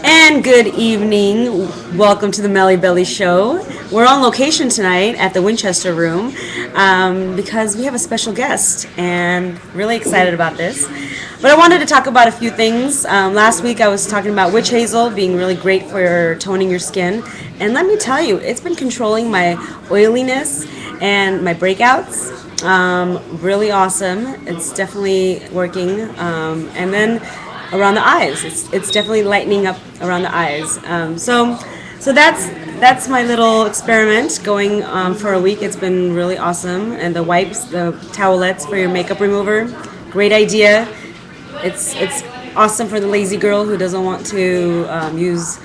And good evening. Welcome to the Meli Belli Show. We're on location tonight at the Winchester Room because we have a special guest and really excited about this. But I wanted to talk about a few things. Last week I was talking about Witch Hazel being really great for toning your skin. And let me tell you, it's been controlling my oiliness and my breakouts. Really awesome. It's definitely working. And then around the eyes, it's definitely lightening up around the eyes. So that's my little experiment going for a week. It's been really awesome. And the wipes, the towelettes for your makeup remover, great idea. It's awesome for the lazy girl who doesn't want to use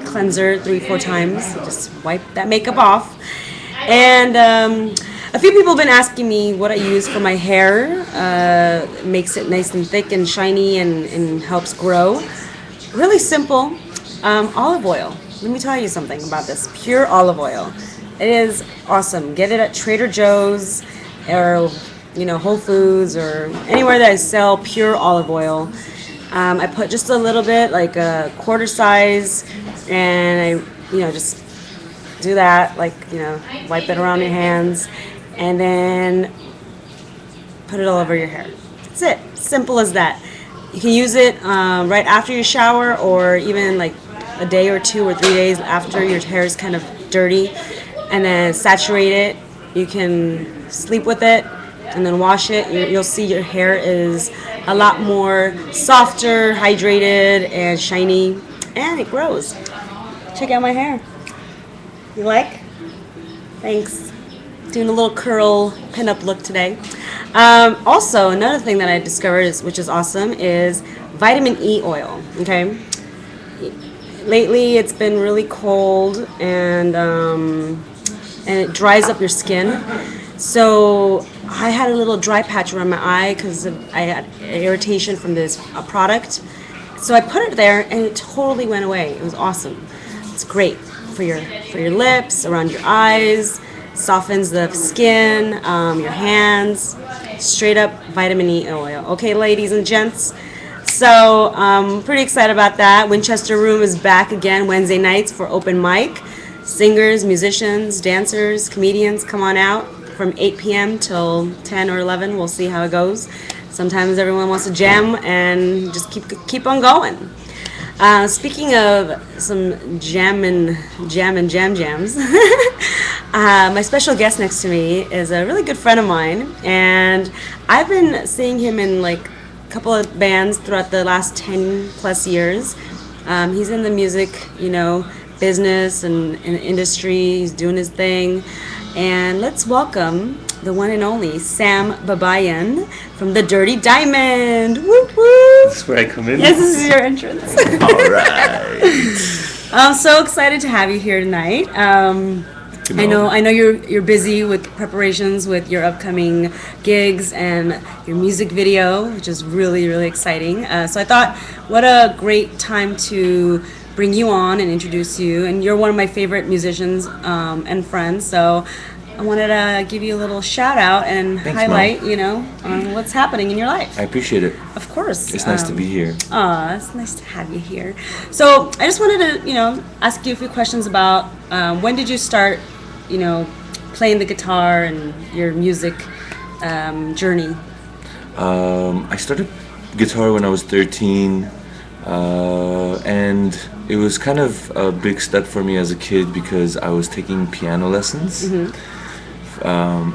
cleanser 3-4 times. Just wipe that makeup off. And a few people have been asking me what I use for my hair. Makes it nice and thick and shiny and helps grow. Really simple. Olive oil. Let me tell you something about this. Pure olive oil. It is awesome. Get it at Trader Joe's or Whole Foods or anywhere that I sell pure olive oil. I put just a little bit, like a quarter size, and I just do that, wipe it around your hands, and then put it all over your hair. That's it. Simple as that. You can use it right after your shower, or even like a day or 2 or 3 days after your hair is kind of dirty, and then saturate it. You can sleep with it and then wash it. You'll see your hair is a lot more softer, hydrated, and shiny, and it grows. Check out my hair. You like? Thanks. Doing a little curl pinup look today. Also, another thing that I discovered, which is awesome, is vitamin E oil. Okay. Lately, it's been really cold, and it dries up your skin. So I had a little dry patch around my eye because I had irritation from this product. So I put it there, and it totally went away. It was awesome. It's great for your lips, around your eyes, softens the skin, your hands. Straight up vitamin E oil. Okay, ladies and gents. So I'm pretty excited about that. Winchester Room is back again Wednesday nights for open mic. Singers, musicians, dancers, comedians, come on out from 8 p.m. till 10 or 11. We'll see how it goes. Sometimes everyone wants to jam and just keep on going. Speaking of some jams, my special guest next to me is a really good friend of mine, and I've been seeing him in like a couple of bands throughout the last 10 plus years. He's in the music, business and industry. He's doing his thing. And let's welcome the one and only Sam Babayan from the Dirty Diamond. Whoop whoop. That's where I come in? Yes, this is your entrance. All right. I'm so excited to have you here tonight. I know you're busy with preparations with your upcoming gigs and your music video, which is really, really exciting. So I thought, what a great time to bring you on and introduce you. And you're one of my favorite musicians and friends. So I wanted to give you a little shout out and highlight, on what's happening in your life. I appreciate it. Of course. It's nice to be here. It's nice to have you here. So I just wanted to, ask you a few questions about when did you start, playing the guitar and your music journey? I started guitar when I was 13, and it was kind of a big step for me as a kid because I was taking piano lessons. Mm-hmm.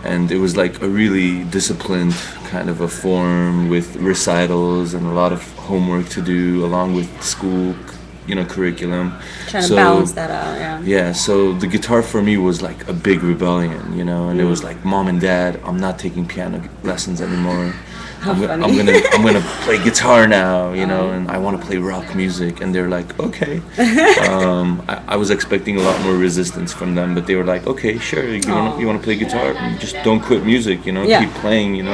And it was like a really disciplined kind of a form with recitals and a lot of homework to do along with school, curriculum. Trying to balance that out, yeah. Yeah, so the guitar for me was like a big rebellion, and it was like, Mom and Dad, I'm not taking piano lessons anymore. I'm gonna play guitar now, and I want to play rock music. And they're like, okay. I was expecting a lot more resistance from them, but they were like, okay, sure, you wanna play guitar, just don't quit music, keep playing,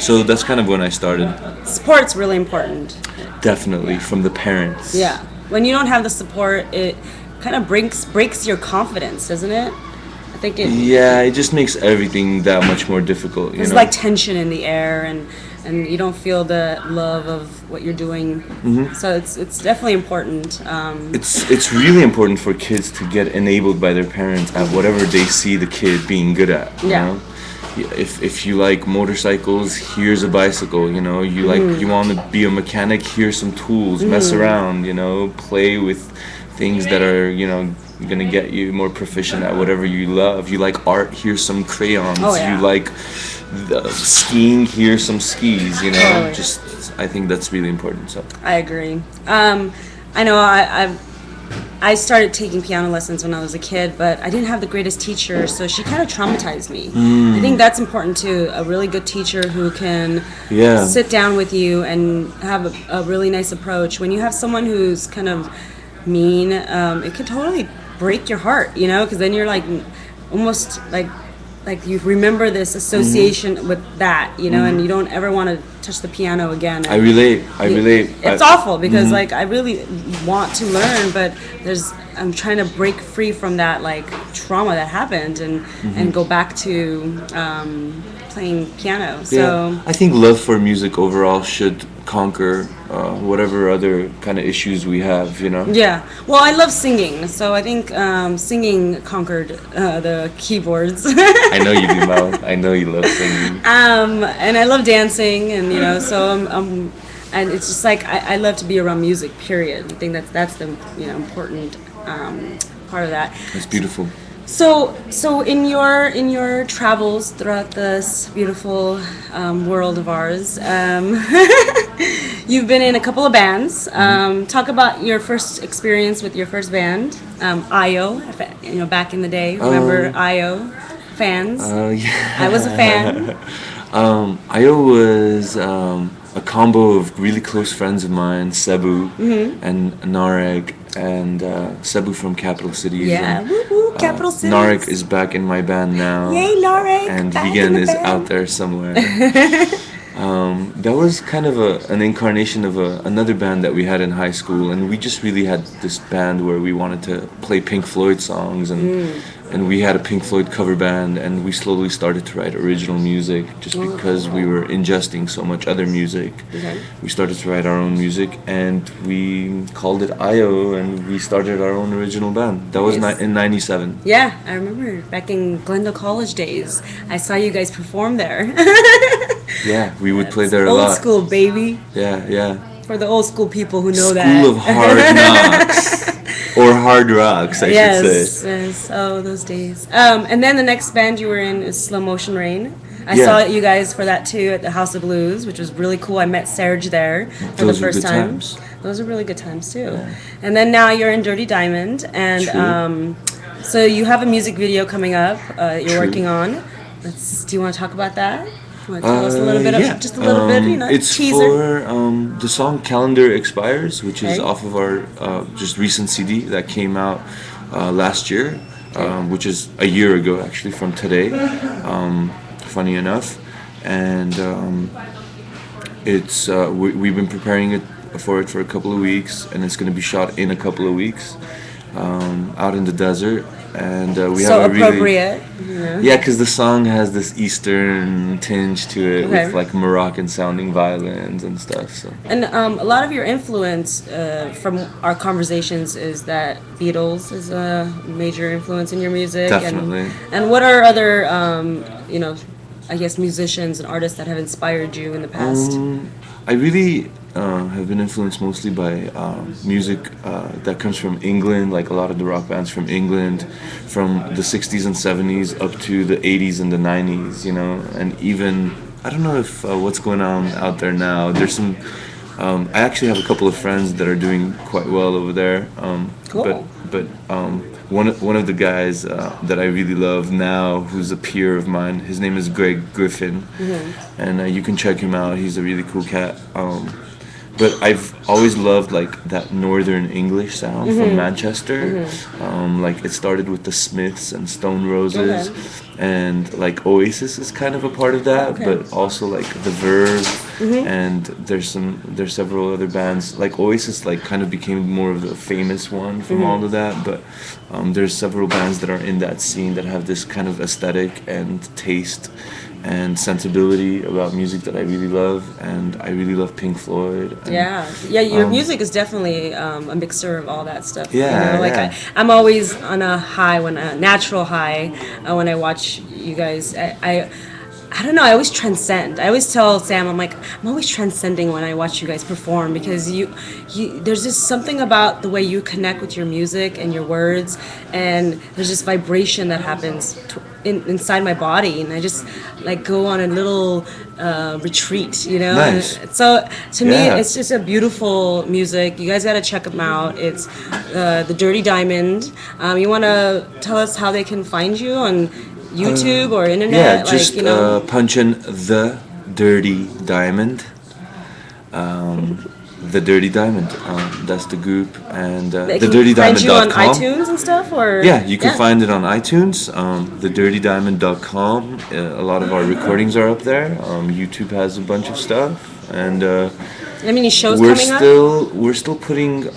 So that's kind of when I started. Support's really important. Definitely, from the parents. Yeah, when you don't have the support, it kind of breaks your confidence, doesn't it? I think it. Yeah, it just makes everything that much more difficult. There's like tension in the air, and and you don't feel the love of what you're doing. So it's definitely important. It's really important for kids to get enabled by their parents at whatever they see the kid being good at. You Yeah. know? If you like motorcycles, here's a bicycle. You know, you want to be a mechanic, here's some tools. Mess around. You know, play with things that are gonna get you more proficient at whatever you love. You like art, here's some crayons. Oh, yeah. You like the skiing, here's some skis. You know, Totally. just I think that's really important. So I agree. I know I started taking piano lessons when I was a kid, but I didn't have the greatest teacher, so she kind of traumatized me. I think that's important too. A really good teacher who can yeah. sit down with you and have a really nice approach. When you have someone who's kind of mean, it can totally break your heart, because then you're like almost like you remember this association with that, and you don't ever want to touch the piano again. I relate. It's awful because like I really want to learn, but I'm trying to break free from that like trauma that happened and go back to playing piano. So yeah. I think love for music overall should conquer whatever other kind of issues we have, Yeah. Well, I love singing, so I think singing conquered the keyboards. I know you do, Mel. I know you love singing. And I love dancing, and so and it's just like I love to be around music. Period. I think that's the important part of that. That's beautiful. So in your travels throughout this beautiful world of ours, you've been in a couple of bands. Talk about your first experience with your first band, IO. Back in the day. Remember IO fans? Yeah. I was a fan. IO was a combo of really close friends of mine, Cebu and Narek, and Cebu from Capital Cities. Yeah, and, woo woo, Capital Cities. Narek is back in my band now. Yay, Narek! And back Vegan in the is band. out there somewhere. That was kind of an incarnation of another band that we had in high school, and we just really had this band where we wanted to play Pink Floyd songs, and we had a Pink Floyd cover band, and we slowly started to write original music just because we were ingesting so much other music. Okay. We started to write our own music, and we called it IO, and we started our own original band. That was Nice. in '97. Yeah, I remember back in Glendale College days. I saw you guys perform there. Yeah, we would play there a Old lot. school, baby. Yeah. For the old school people who know School that. of Hard Knocks. Or Hard Rocks, I should say. Yes. Oh, those days. And then the next band you were in is Slow Motion Rain. I Yeah. saw you guys for that too at the House of Blues, which was really cool. I met Serge there for Those the were first good time. times. Those are really good times too. And then now you're in Dirty Diamond, and True. so you have a music video coming up. You're True. working on. Do you want to talk about that? You want to tell us a little bit? Yeah. Just a little bit, It's teaser. for the song Calendar Expires, which is Okay. off of our just recent CD that came out last year, which is a year ago actually from today, funny enough. And it's we've been preparing it for a couple of weeks, and it's going to be shot in a couple of weeks out in the desert. And we So have a appropriate. really because the song has this Eastern tinge to it Okay. with like Moroccan sounding violins and stuff. So And a lot of your influence from our conversations is that Beatles is a major influence in your music. Definitely. And what are other, I guess, musicians and artists that have inspired you in the past? I really have been influenced mostly by music that comes from England, like a lot of the rock bands from England, from the 60s and 70s up to the 80s and the 90s, and even, I don't know if what's going on out there now. There's some, I actually have a couple of friends that are doing quite well over there. Cool. But one of the guys that I really love now, who's a peer of mine, his name is Greg Griffin, and you can check him out. He's a really cool cat. But I've always loved like that Northern English sound from Manchester. Like it started with the Smiths and Stone Roses, and like Oasis is kind of a part of that, but also like the Verve, and there's several other bands. Like Oasis like kind of became more of the famous one from all of that, but there's several bands that are in that scene that have this kind of aesthetic and taste and sensibility about music that I really love, and I really love Pink Floyd. And, your music is definitely a mixture of all that stuff. Yeah, like yeah. I'm always on a high, natural high when I watch you guys. I don't know. I always transcend. I always tell Sam, I'm like, I'm always transcending when I watch you guys perform because there's just something about the way you connect with your music and your words, and there's this vibration that happens inside my body, and I just like go on a little retreat, Nice. And so to me, Yeah. it's just a beautiful music. You guys got to check them out. It's the Dirty Diamond. You want to tell us how they can find you on YouTube or internet? Yeah, just punch in The Dirty Diamond. The Dirty Diamond. That's the group, and They can find you on iTunes and stuff, or yeah, you can find it on iTunes. TheDirtyDiamond.com. A lot of our recordings are up there. YouTube has a bunch of stuff, and many shows coming up? we're still putting.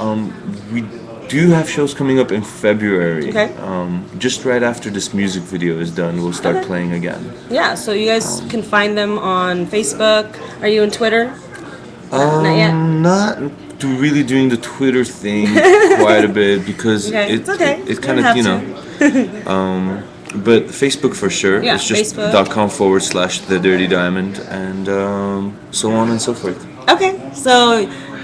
We do have shows coming up in February. Okay. Just right after this music video is done, we'll start playing again. Yeah, so you guys can find them on Facebook. Are you on Twitter? Not yet. Not really doing the Twitter thing quite a bit because it kind of but Facebook for sure. Yeah, it's just Facebook. .com/TheDirtyDiamond and so on and so forth. Okay, so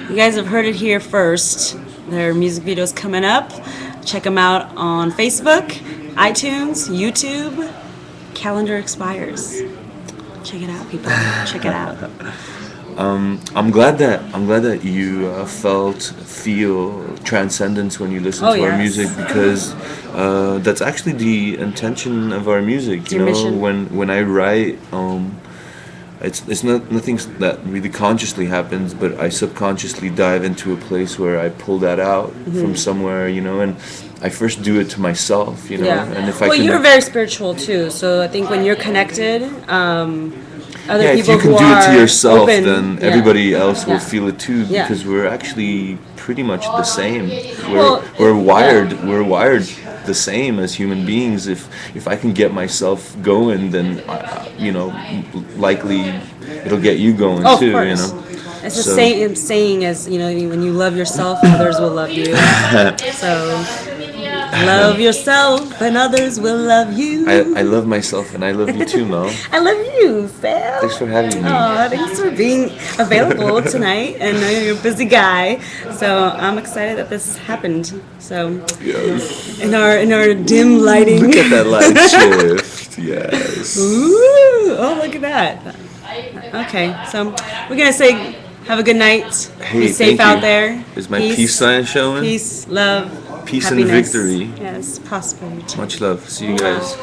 you guys have heard it here first. Their music videos coming up. Check them out on Facebook, iTunes, YouTube. Calendar Expires. Check it out, people. Check it out. I'm glad that you feel transcendence when you listen to our music because that's actually the intention of our music. It's your mission. When I write, it's not nothing that really consciously happens, but I subconsciously dive into a place where I pull that out from somewhere, and I first do it to myself, Yeah. And if you're very spiritual too, so I think when you're connected, other if people you can who do it to are yourself, open, then everybody else will Yeah. feel it too, Yeah. because we're actually pretty much the same. Well, We're wired. We're wired the same as human beings. If I can get myself going, then likely it'll get you going Oh, of too. course. It's the So- same saying as when you love yourself, others will love you. So love yourself, and others will love you. I love myself, and I love you too, Mel. I love you, Sam. Thanks for having me. Oh, thanks for being available tonight. And I know you're a busy guy, so I'm excited that this happened. So Yes. in our dim lighting. Look at that light shift. Yes. Ooh, oh, look at that. Okay, so we're gonna say have a good night. Hey, Be safe thank out you. there. Is my peace sign showing? Peace, love, Peace and happiness. victory. Yes, prosperity. Much love. See you guys.